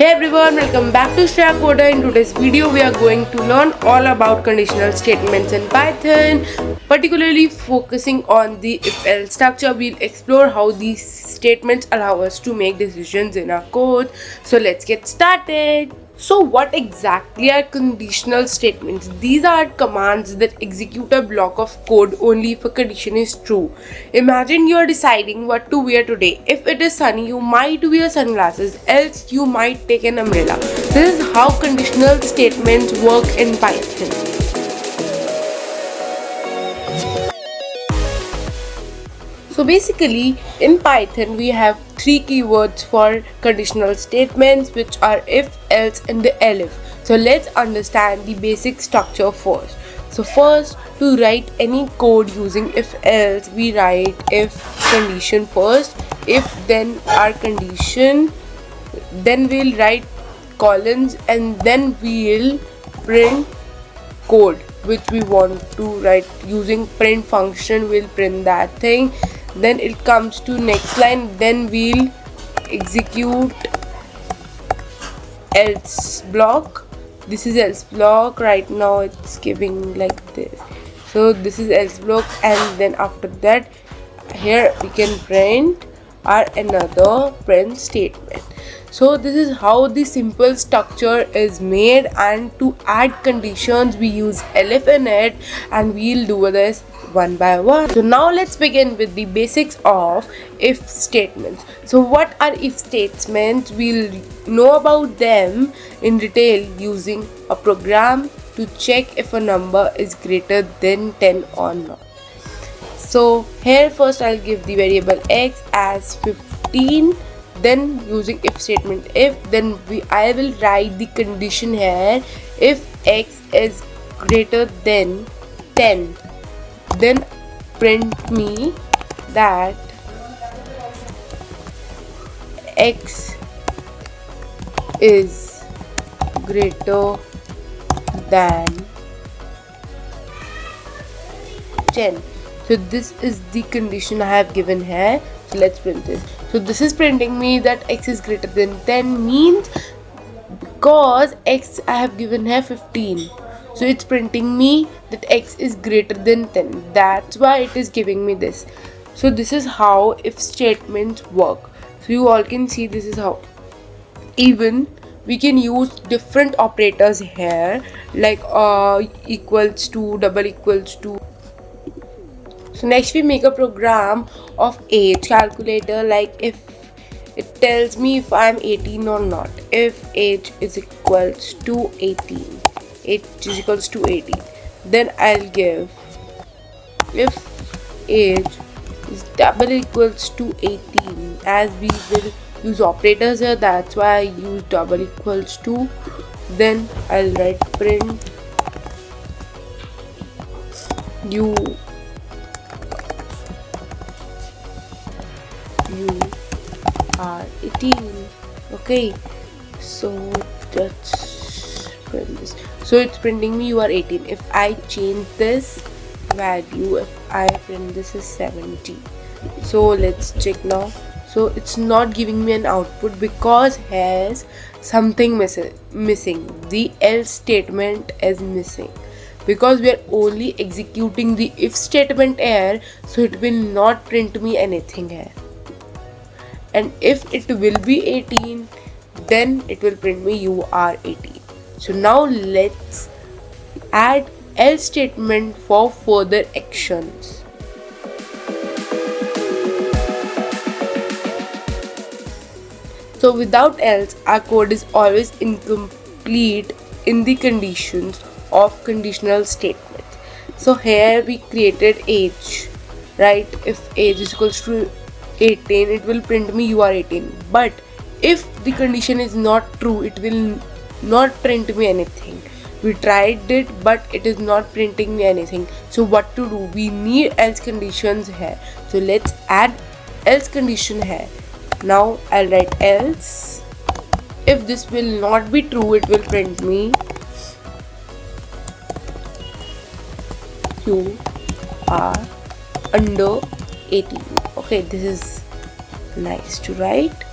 Hey everyone, welcome back to toShreya Coder. In today's video, we are going to learn all about conditional statements in Python, particularly focusing on the if-else structure. We'll explore how these statements allow us to make decisions in our code. So let's get started. So what exactly are conditional statements? These are commands that execute a block of code only if a condition is true. Imagine you are deciding what to wear today. If it is sunny, you might wear sunglasses, else you might take an umbrella. This is how conditional statements work in Python. So basically in Python we have three keywords for conditional statements, which are if, else and the elif. So let's understand the basic structure first. So first, to write any code using if else, we write if condition first, if then our condition, then we'll write colons, and then we'll print code which we want to write. Using print function, we'll print that thing. Then it comes to next line, then we'll execute else block. This is else block. Right now it's giving like this. So this is else block, and then after that here we can print our another print statement. So this is how the simple structure is made, and to add conditions we use elif in it, and we'll do this one by one. So now let's begin with the basics of if statements. So what are if statements? We'll know about them in detail using a program to check if a number is greater than 10 or not. So here first I'll give the variable x as 15. Then using if statement if, then I will write the condition here. If x is greater than 10, then print me that x is greater than 10. So this is the condition I have given here. So let's print it. So this is printing me that x is greater than 10, means because x I have given here 15, so it's printing me that x is greater than 10. That's why it is giving me this. So this is how if statements work. So you all can see this is how. Even we can use different operators here, like equals to, double equals to. So next we make a program of age calculator, like if it tells me if I'm 18 or not. If age is equals to 18, age is equals to 18, then I'll give if age is double equals to 18. As we will use operators here, that's why I use double equals to. Then I'll write print you are 18. Okay, so let's print this. So it's printing me you are 18. If I change this value, if I print this is 70. So let's check now. So it's not giving me an output because has something missing. The else statement is missing, because we are only executing the if statement here, so it will not print me anything here. And if it will be 18, then it will print me you are 18. So now let's add else statement for further actions. So without else, our code is always incomplete in the conditions of conditional statements. So here we created age, right? If age is equals to 18, it will print me you are 18. But if the condition is not true, it will not print me anything. We tried it, but it is not printing me anything. So what to do? We need else conditions here. So let's add else condition here. Now I'll write else. If this will not be true, it will print me you are under 18. Okay, this is nice to write.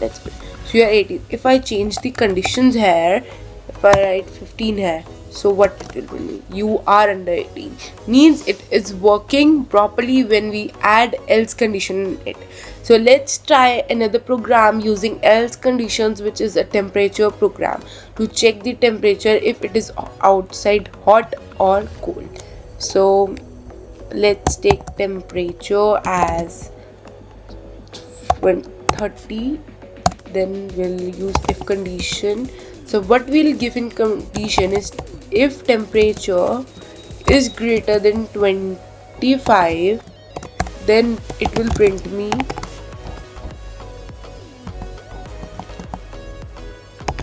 Let's So you are 18. If I change the conditions here, if I write 15 here, so what it will mean? You are under 18. Means it is working properly when we add else condition in it. So let's try another program using else conditions, which is a temperature program, to check the temperature if it is outside hot or cold. So let's take temperature as 30. Then we'll use if condition. So what we'll give in condition is if temperature is greater than 25, then it will print me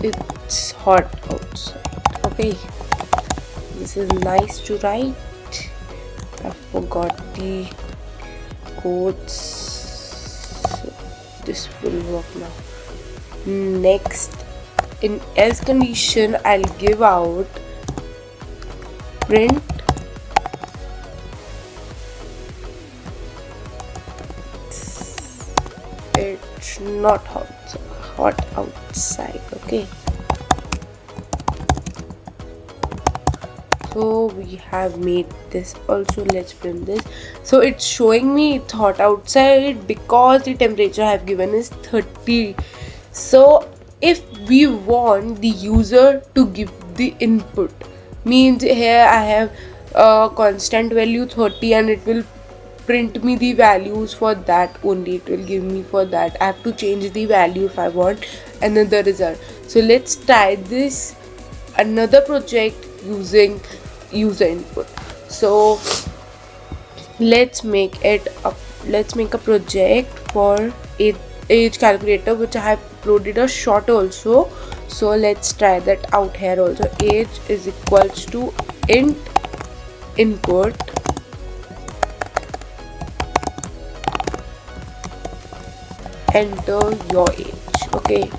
it's hot outside. Okay, this is nice to write. I forgot the codes, so this will work now. Next, in else condition, I'll give out print it's not hot outside. Okay, so we have made this also. Let's print this. So it's showing me it's hot outside because the temperature I have given is 30. So if we want the user to give the input, means here I have a constant value 30 and it will print me the values for that only. It will give me for that. I have to change the value if I want another result. So let's try this another project using user input. So let's make a project for age calculator, which I have uploaded a short also. So let's try that out here also. Age is equals to int input enter your age. Okay,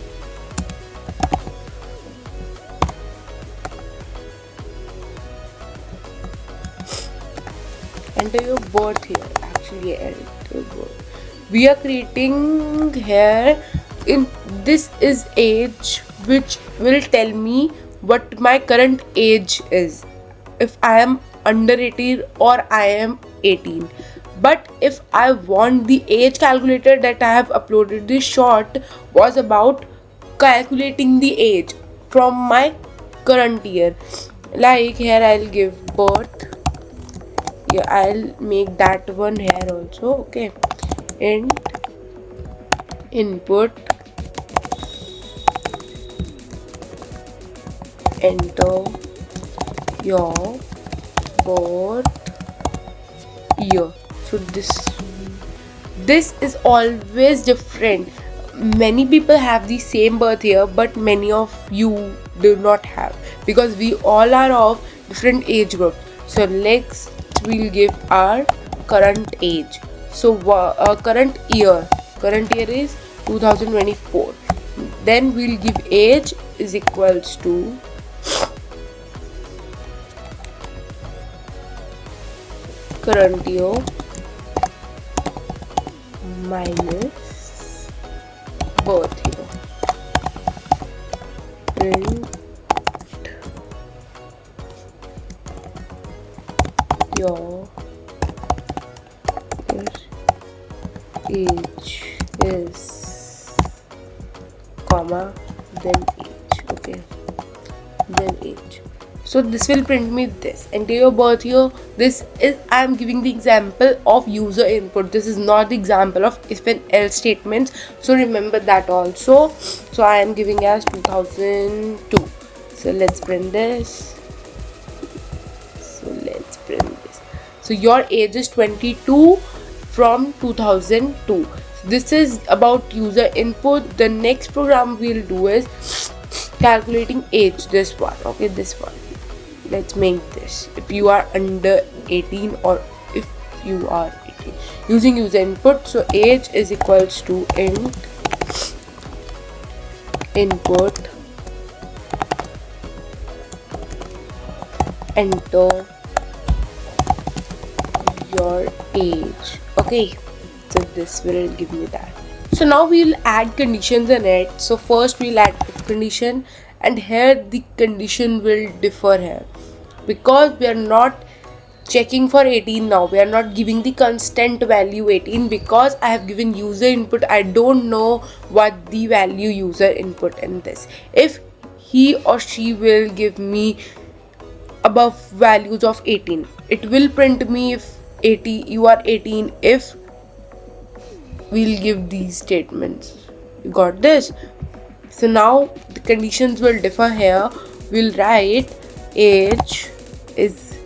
enter your birth here. Actually, enter your birth. We are creating here in this is age, which will tell me what my current age is, if I am under 18 or I am 18. But if I want the age calculator that I have uploaded, this short was about calculating the age from my current year. Like here I'll give birth. Yeah, I'll make that one here also. Okay, int input enter your birth year. So this is always different. Many people have the same birth year, but many of you do not have, because we all are of different age group. So next we'll give our current age. So current year is 2024. Then we'll give age is equals to current year minus birth year. Print your age is comma then age. Okay, then age. So this will print me this. Enter your birth year. This is, I am giving the example of user input. This is not the example of if and else statements. So remember that also. So I am giving as 2002. So let's print this. So your age is 22 from 2002. This is about user input. The next program we'll do is calculating age. This one. Okay, this one. Let's make this. If you are under 18 or if you are 18, using user input. So age is equals to int input enter your age. Okay, so this will give me that. So now we'll add conditions in it. So first we'll add if condition, and here the condition will differ here because we are not checking for 18 now. We are not giving the constant value 18 because I have given user input. I don't know what the value user input in this. If he or she will give me above values of 18, it will print me if 80 you are 18. If we'll give these statements, you got this. So now the conditions will differ here. We'll write age is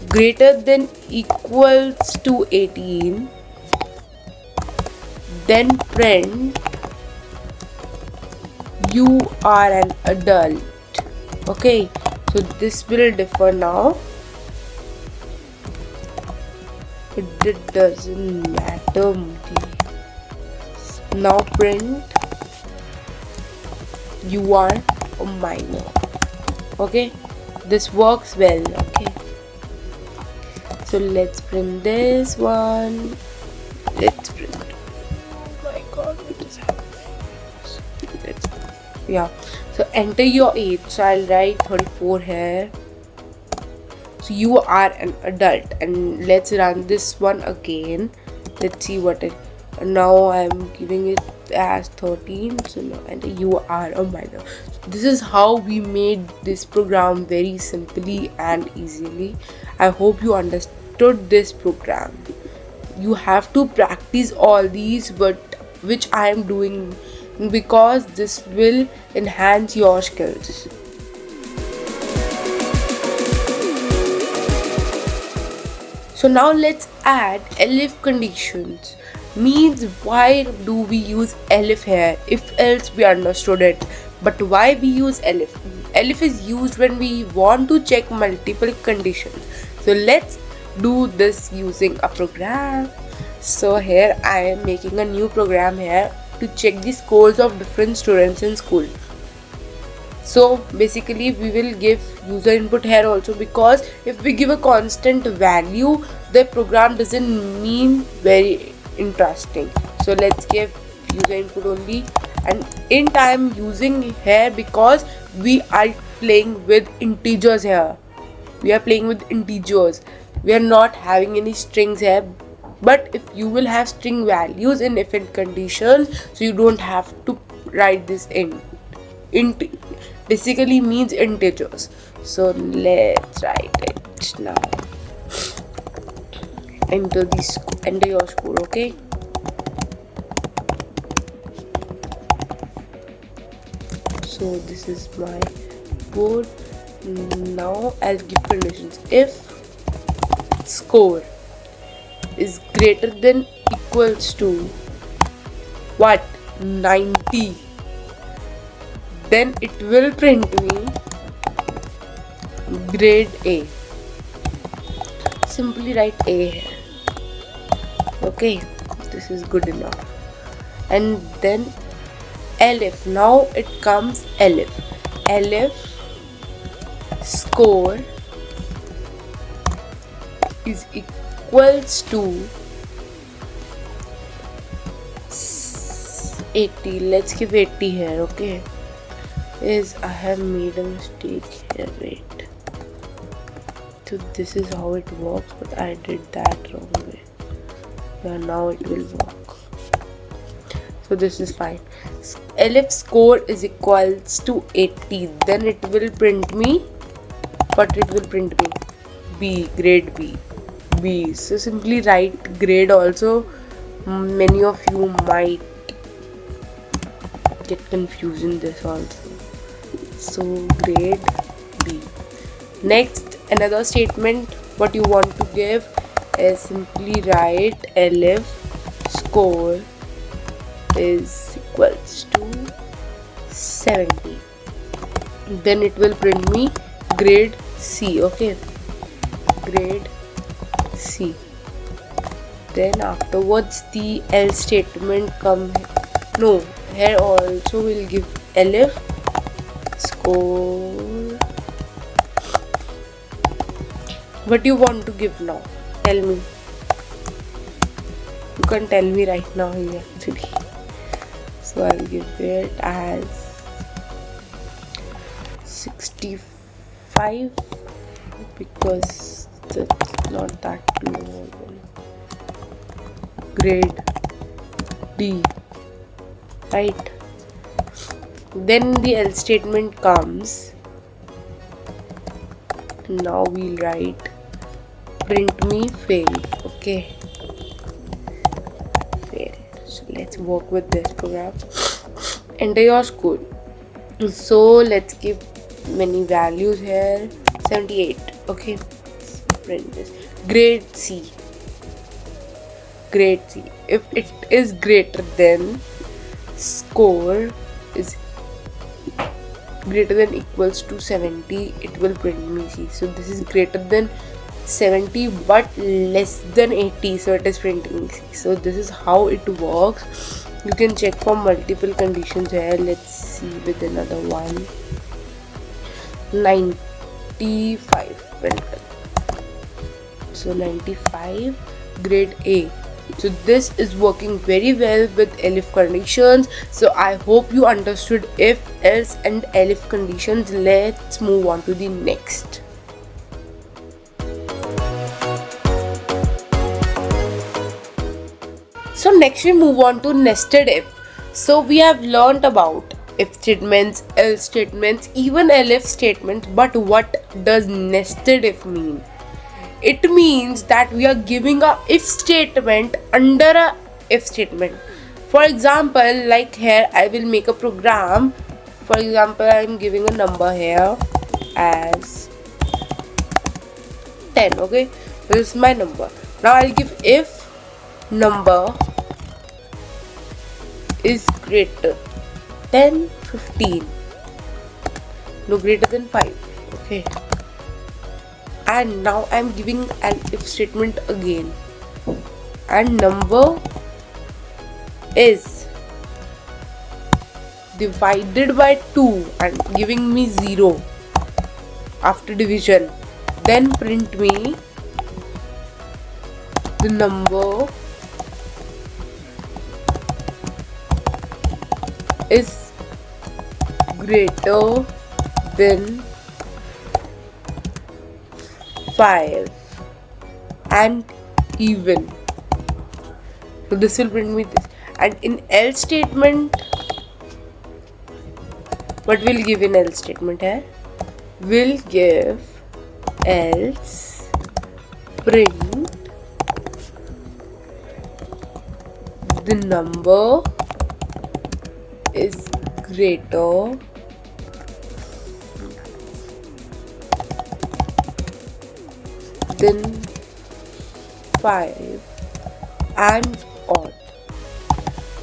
greater than equals to 18, then print you are an adult. Okay, so this will differ now. It doesn't matter. Now print you are a minor. Okay, this works well. Okay, so let's print this one. Let's print. Oh my god, what is happening? Yeah, so enter your age. So I'll write 34 here. So you are an adult, and let's run this one again. Let's see what it. Now I'm giving it as 13. So now enter you are a minor. This is how we made this program very simply and easily. I hope you understood this program. You have to practice all these, but which I am doing because this will enhance your skills. So now let's add Elif conditions. Means why do we use Elif here? If else we understood it. But why we use Elif? Elif is used when we want to check multiple conditions. So let's do this using a program. So here I am making a new program here to check the scores of different students in school. So basically we will give user input here also, because if we give a constant value, the program doesn't mean very interesting. So let's give user input only, and int I am using here because we are playing with integers here. We are playing with integers. We are not having any strings here. But if you will have string values in if and conditions, so you don't have to write this int. Int basically means integers. So let's write it now. Enter your score. Okay, so this is my board. Now I'll give conditions. If score is greater than equals to what, 90, then it will print me grade A. Simply write A here. Okay, this is good enough. And then Elif. Now it comes Elif. Elif score is equals to 80. Let's give 80 here. Okay, I have made a mistake here. Wait. So this is how it works, but I did that wrong way. Yeah, now it will work. So this is fine. Elif score is equals to 80. Then it will print me. What it will print me? B, grade B. B. So simply write grade also. Many of you might get confused in this also. So grade B. Next, another statement what you want to give is simply write Elif score is equals to 70. Then it will print me grade C. Okay, grade C. Then afterwards the else statement come. No, here also we'll give Elif score. What do you want to give now? Tell me. You can tell me right now here actually. so I'll give it as 65 because that's not that low. Grade D, right? Then the else statement comes. Now we'll write print me failed. Okay, failed. So let's work with this program. Enter your school. So let's give many values here. 78. Okay, print this. Grade C. Grade C. If it is greater than score is greater than equals to 70, it will print me C. So this is greater than 70 but less than 80, so it is printing C. So this is how it works. You can check for multiple conditions here. Let's see with another one. 95. So 95, grade A. So this is working very well with Elif conditions. So I hope you understood if, else and Elif conditions. Let's move on to the next. So next we move on to nested if. So we have learned about if statements, else statements, even Elif statements, but what does nested if mean? It means that we are giving a if statement under a if statement. For example, like here I will make a program. For example, I am giving a number here as 10. Okay, this is my number. Now I'll give if number is greater than 15, no greater than 5. Okay, and now I'm giving an if statement again, and number is divided by 2 and giving me 0 after division. Then print me the number is greater than 5 and even. So this will print me this. And in else statement, what will give in else statement here? Will give else print the number is greater than 5 and odd.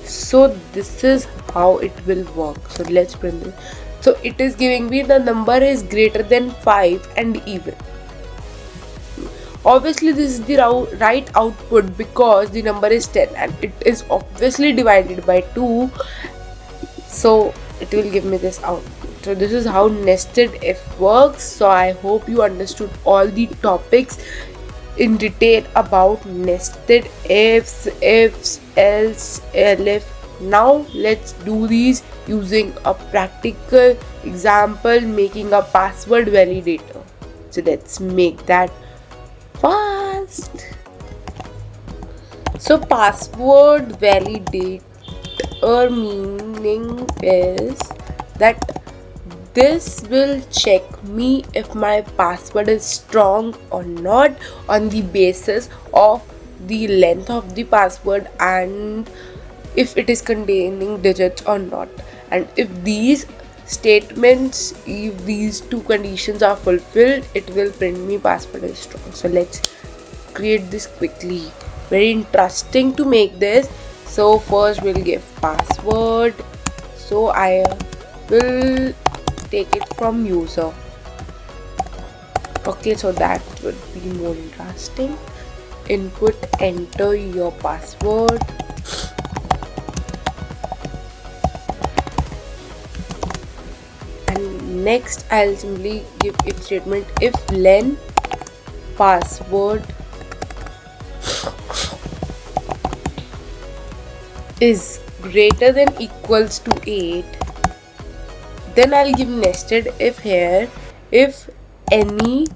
So this is how it will work. So let's print this. So it is giving me the number is greater than 5 and even. Obviously this is the right output because the number is 10 and it is obviously divided by 2, so it will give me this output. So this is how nested if works. So I hope you understood all the topics in detail about nested ifs, else, elif. Now let's do these using a practical example, making a password validator. So let's make that fast. So password validator meaning is that this will check me if my password is strong or not on the basis of the length of the password and if it is containing digits or not. And if these statements, if these two conditions are fulfilled, it will print me password is strong. So let's create this quickly. Very interesting to make this. So first we'll give password. So I will take it from user. Okay, so that would be more interesting. Input, enter your password. And next I'll simply give if statement if len password is greater than equals to 8, then I'll give nested if here. If any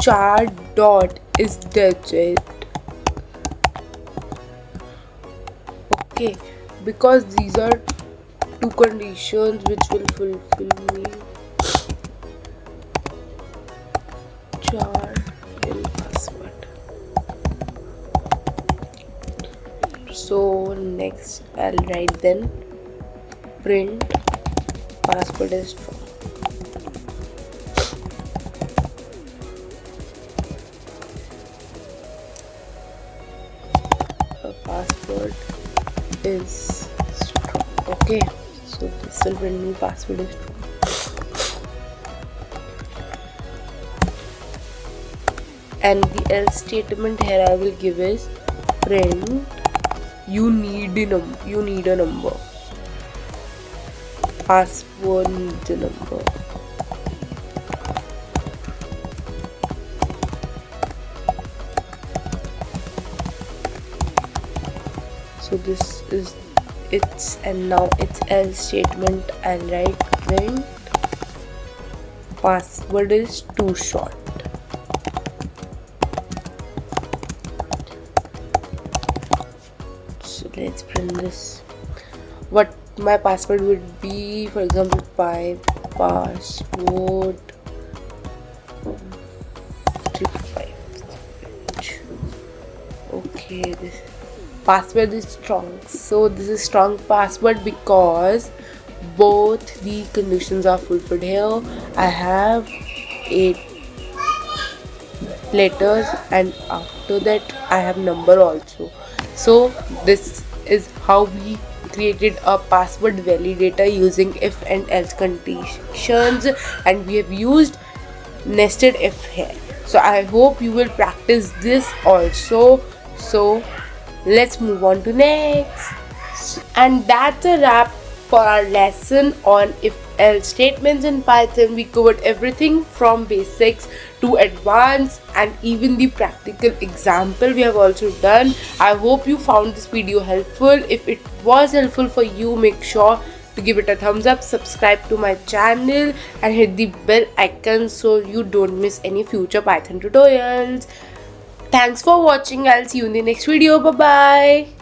char dot is digit, okay, because these are two conditions which will fulfill me char in password. So next I'll write then print password is strong. The password is strong. Okay, so this will print me password is strong. And the else statement here I will give is print you need a number. Password needs a number. So this is its, and now its else statement I'll write print password is too short. So let's print this. What my password would be, for example, my password 35. Okay, this password is strong. So this is strong password because both the conditions are fulfilled. Here I have 8 letters and after that I have number also. So this is how we created a password validator using if and else conditions, and we have used nested if here. So I hope you will practice this also. So let's move on to next. And that's a wrap for our lesson on if else statements in Python. We covered everything from basics to advanced and even the practical example we have also done. I hope you found this video helpful. If it was helpful for you, make sure to give it a thumbs up, subscribe to my channel and hit the bell icon so you don't miss any future Python tutorials. Thanks for watching. I'll see you in the next video. Bye bye.